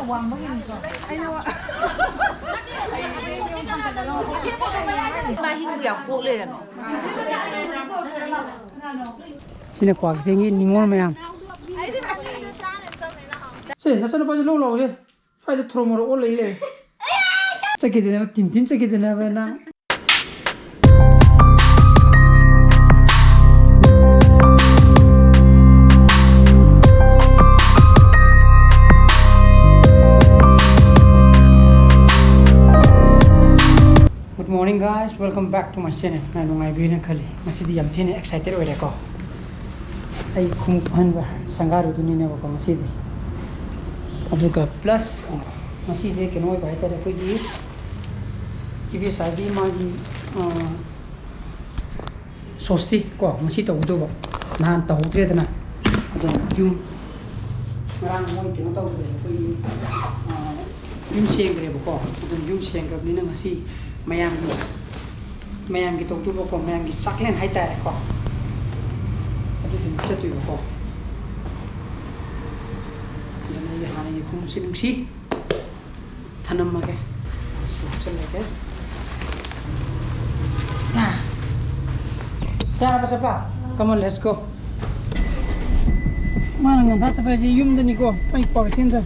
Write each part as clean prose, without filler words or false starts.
Hoàng mới nhìn rồi. Anh đâu ạ? Ba hình dọc cụ lên. Xin quả cái gì ngon mày ăn. Xin, nó sẽ bao nhiêu lâu rồi chứ? Phải được throw một ô lấy lên. Chắc cái này tin tin chắc cái này vậy na. Good morning guys, welcome back to my channel. Nanu ngai bin khali. Masidi yam thine excited oi ko. Ai khum phan ba sangaru duni ne ko masidi. Aduga plus masi se ke noi bai ta ko gi. Ibi sadi ma gi sosti ko masi to do ba. Nan ta hotre dana. Adu jum marang moi ke no to ko gi. Yum seng gre ba ko. Adu yum seng ga ni na masi mayam gitu tuh pokok mayam gitu saklen hai tay kok itu cuma satu itu kok dan ini hari ini pun sih tanam aja selesai lagi nah ya apa come on let's go mana nggak sampai sih yum dan iko pai pakai tenda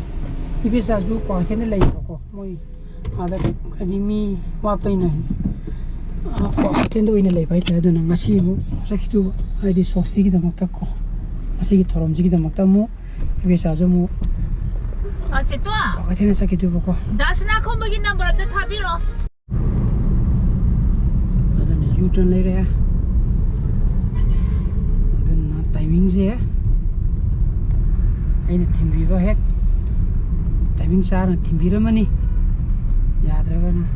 ibu saju pakai tenda lagi kok mau ada kadimi wapai nahi tendo ine lei pai ta dona ngasi mu sakitu aidi sosti ki damakta ko asi ki thorom ji ki damakta mu ibesa jo mu 아 제또아 ka tene sakitu ko 다스나 콤버기 넘버한테 타비로 adana u-turn le re adana timing je aina thimbi ba hek timing sar thimbi ra mani याद रहेगा ना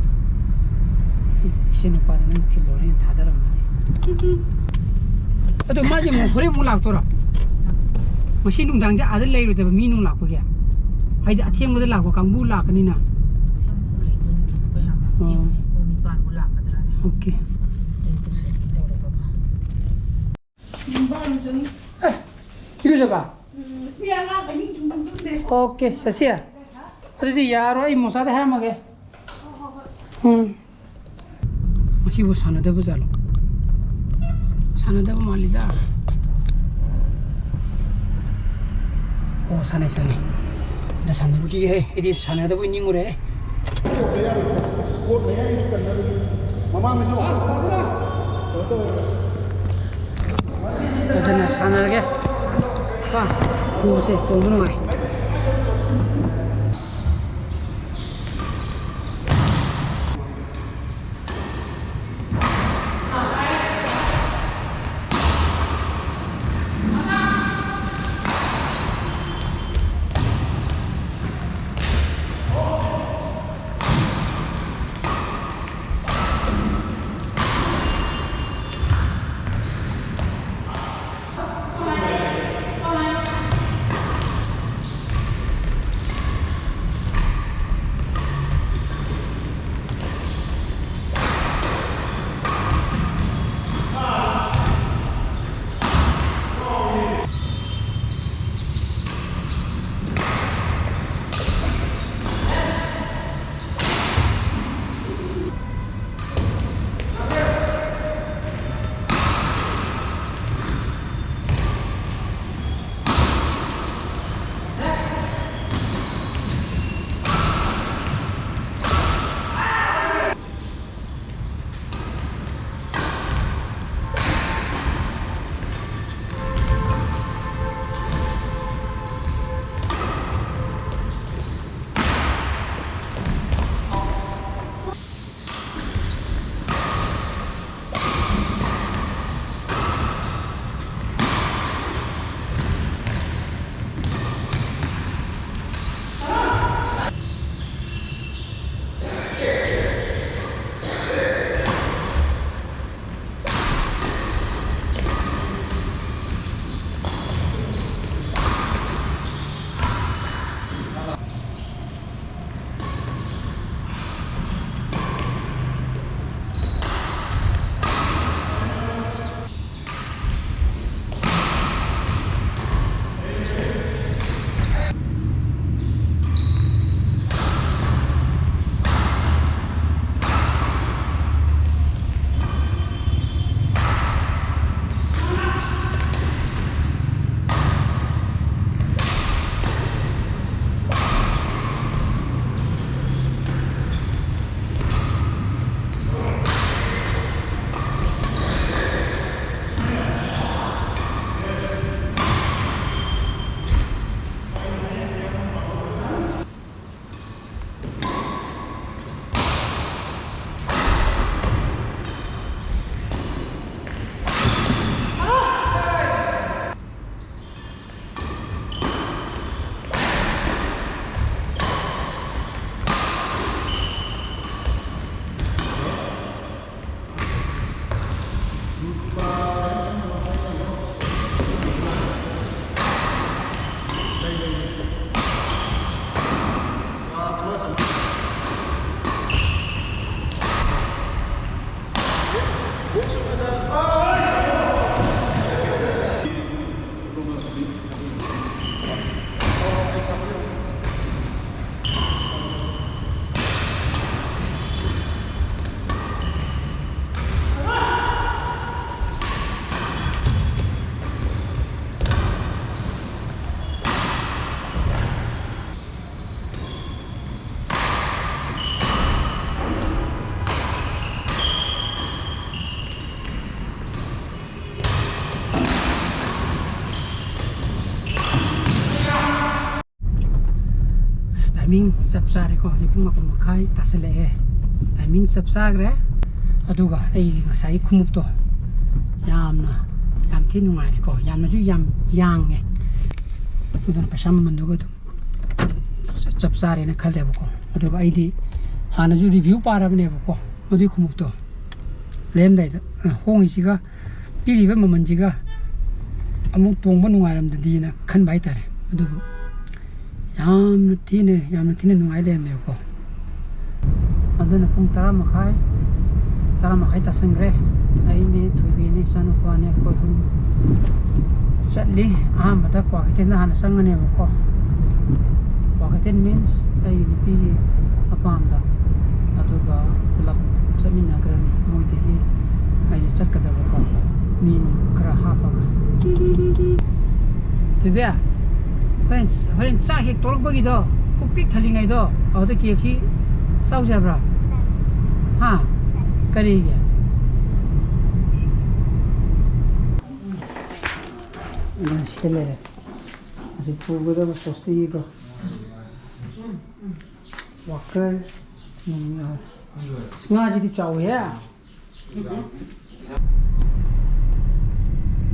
इसे नुपादन थिलोरे थादर मने अदो माजे मोहरे मु लाग तोरा मसी नुंदांग जे आदर लेरो दे मी नु लाग पगे हाइदे अथेंग मदे लाग कांगबु लाकनी ना ओके किलो जबा ओके ससिया अदि यारो आई मोसादे हरमगे मसीबो सानदबो जालो सानदबो मालिजा ओ सानै सानै दा सानदबो कि हे इदि सानदबो निङुरे अदना सानरगे का कुसे तोमनो आइ timing sab sare ko ji pung apun makai tasle e timing sab sagre aduga ai ngasai khumup to yam thi nungai ko yamna ju yam yang e tudana pasam manduga tu sab sare na khale ko aduga ai di hana ju review parabne ko odi khumup to lem dai hong isiga piriba mamanjiga amuk tongba nungaram da dina khan bai tare adubu yamna thine nungai lem me ko aduna pung 10 makhai ta sangre ai ne thuibi ne sanu pa ne ko dum chatli mata kwa ke na hana sangane ko kwa ke means ai ni pi apam da aduga lap samina grani moi de hi ai chakka da ko min kra ha pa ga tibia friends horin cha hi torok bagi do pupik thalingai do auda kfc sau jabra ha kari gya stelle asi pugo da sosti go walker no ngaji di chau ya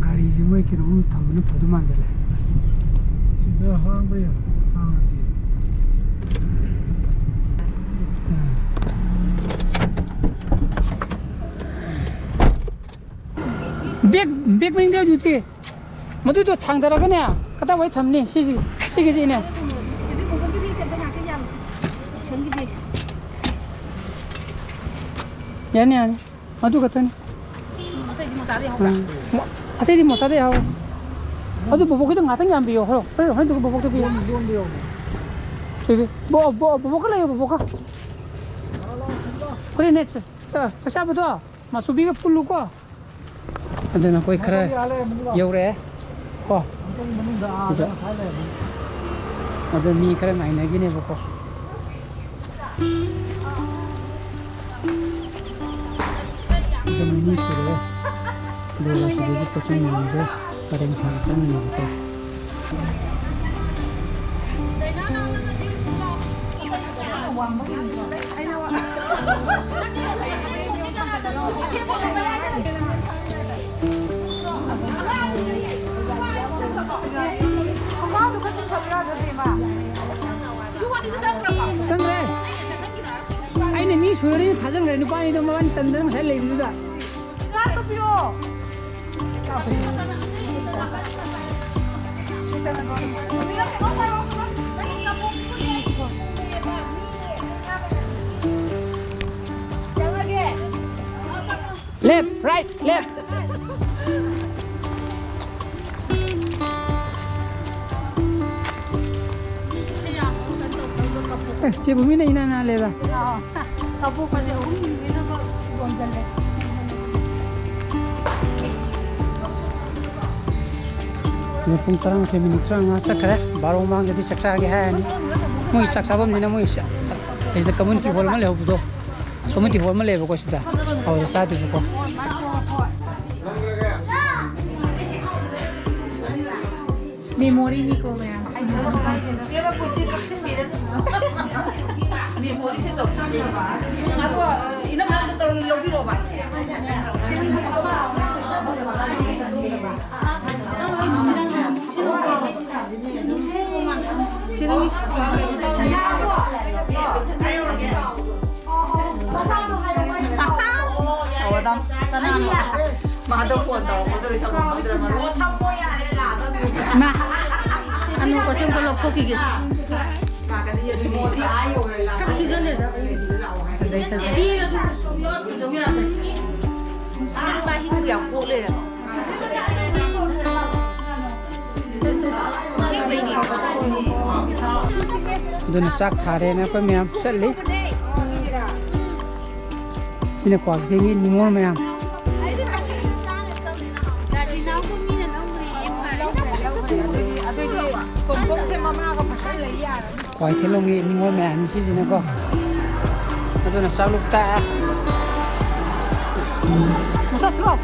gari ji moi ki no thamna phodu manjale 진짜 하는 거야. 백 명 되어 주지. 모두도 탕달하거냐? 갖다 왜 탐니? 시기지네. 얘네 아니. 모두 갖다니. 아테디 못 사대 하고. 어디 보복도 같은 게 안 비요. 그래, 한두 보복도 비요. 저기 보복을래요, 보복아. 그래, 네, 자, 샤부터 마수비가 풀르고. 근데 나 거기 그래. 요래. 거. 어디 미 그래 많이 나긴 해 보고. 이제 미 쓰러. 내가 시비도 고치는 건데. Kadang sang ni ko. Sangre. Ai ni mi surari thajang gare nupa ni to mawan tandan masai lei du da. Ka to pio. Left, right, left. Chị bố mình này nè leva. Kapu kasi ini na gonjal le. Ini pun terang ke minit terang ngacak kare. Baru mang jadi caksa lagi hai ni. Mui caksa bom ni na mui sya. Is the community hall ma le ho budo. Community hall ma le ko sida. Aw sa di ko. Memori ni ko me. Pero puji kaksin biran. Memori se tok ni. Ako ina man to lobby ro ba. Sini. Awadam. Mahado po daw. Madali siya mo drama. Lo tamo ya la. Ma. Ano kasi ko lo koki gis. 삭 전에다. 이거 종이야. 아, 맛있고 약고래. Dun sak thare na ko myam salli. Sine kwa kengi ningol myam. Quay thế luôn đi ngồi mẹ như thế này con, nó là sao lúc ta, một sao slow,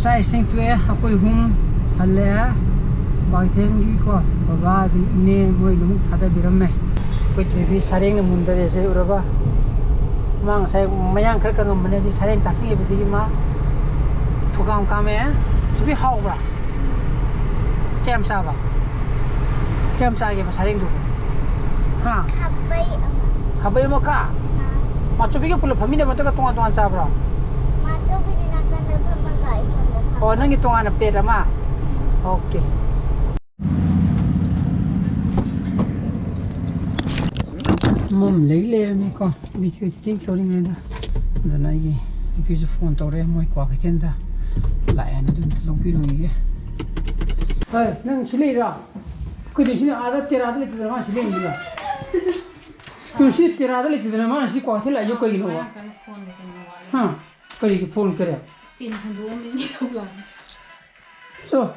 sai sing tu akoi hum halle bai theng gi ko baba di ne moi lu thada biram me koi thebi sareng na mundare se uraba mang sai mayang khar ka ngam mane di sareng chasing e bi ma thukam ka me tu bi hau bra kem sa ba kem sa ge ma sareng du ha khabai ma ka ma chu bi ke pula phami ne ma to ka tonga tonga cha bra oh nang itu anak pera ma oke mom lấy mi con video tin cho đi nghe đó giờ này cái video phone tàu đấy mới qua cái thiên ta lại anh đừng long video gì hey nang xử lý rồi cái điều xử lý ada tera ada itu nama xử lý gì rồi cái xử lý tera ada itu nama xử qua thiên lại yêu cái gì nữa ha cái phone cái 스팀 한도움이 라고 저,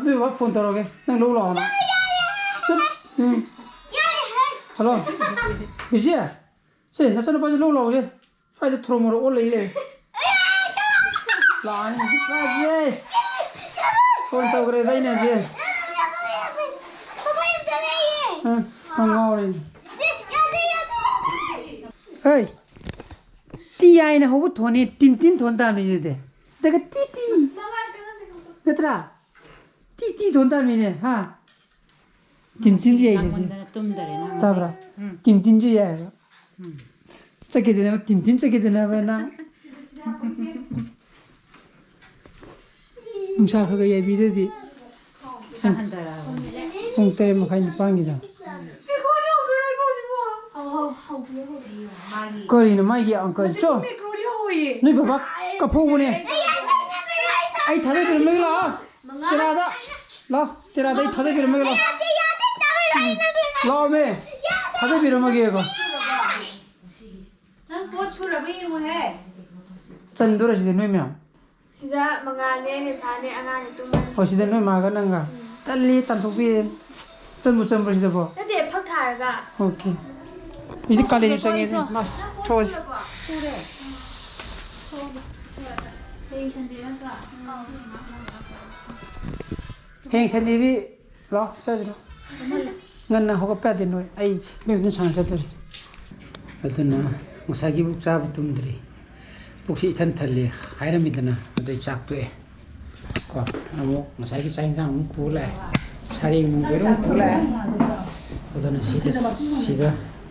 왜 폰 들어오게? 난 로로 하나. 저, hello. 이제, 쟤 나서는 빠져 로로 오게. 파이드 트로머로 올래. 라니, 빠지. 폰 타고 그래 다이네 쟤. 응, 방어리. 헤이. ती आएन हो थोने तीन थोनता मिले दे देखा ती नत्रा ती थोनता मिले हाँ तीन जी आई जैसे तबरा तीन जी आएगा चके देना तीन चके देना वरना मुसाफ का ये भी दे दी तेरे मखाई पांगी जा 거리는 마이기 안 거죠? 너 봐봐 까포고네 아이 다들 비름 먹이라 때라다 라 때라다 이 다들 비름 먹이라 라메 다들 비름 먹이고 난 고추를 이거 해. 짠도라시데 너면 Sida mangane sane anane tuman. 어시데 너 마가는가 딸리 단속비 짠부시데 뭐 Nade phak tharaga. 오케이 이제 깔리 입장에 막 좋아지 행선들이 라 써지라 ngân là họ có bẹt tiền rồi ai mình cũng sáng sớm rồi cái đó ngài bục cha bục tum đấy bục sĩ thân thật liền hay là mình đó để chặt tuổi còn amo ngài cái sáng sáng muốn phù lại sari muốn cái đó phù lại cái đó là xí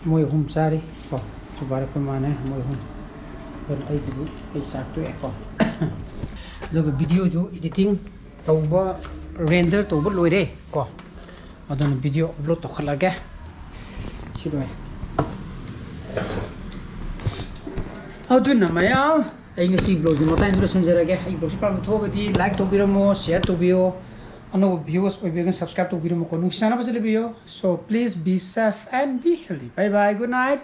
môi hôm sari còn chụp bài cái mà này môi hôm còn ai thì ai chặt tuổi còn rồi cái video chú editing tàu bơ render tàu bơ lôi đấy còn 어떤 비디오 업로드 또 하려게 싫어해. 어두나마야 이게 시 블로그 뭐 타임으로 선절하게 이 블로그 빨리 토거디 라이크 또 비로모 셰어 또 비오 어느 뷰어스 오비건 subscribe 또 비로모 거 누시나 봐줄 비오 so please be safe and be healthy bye bye good night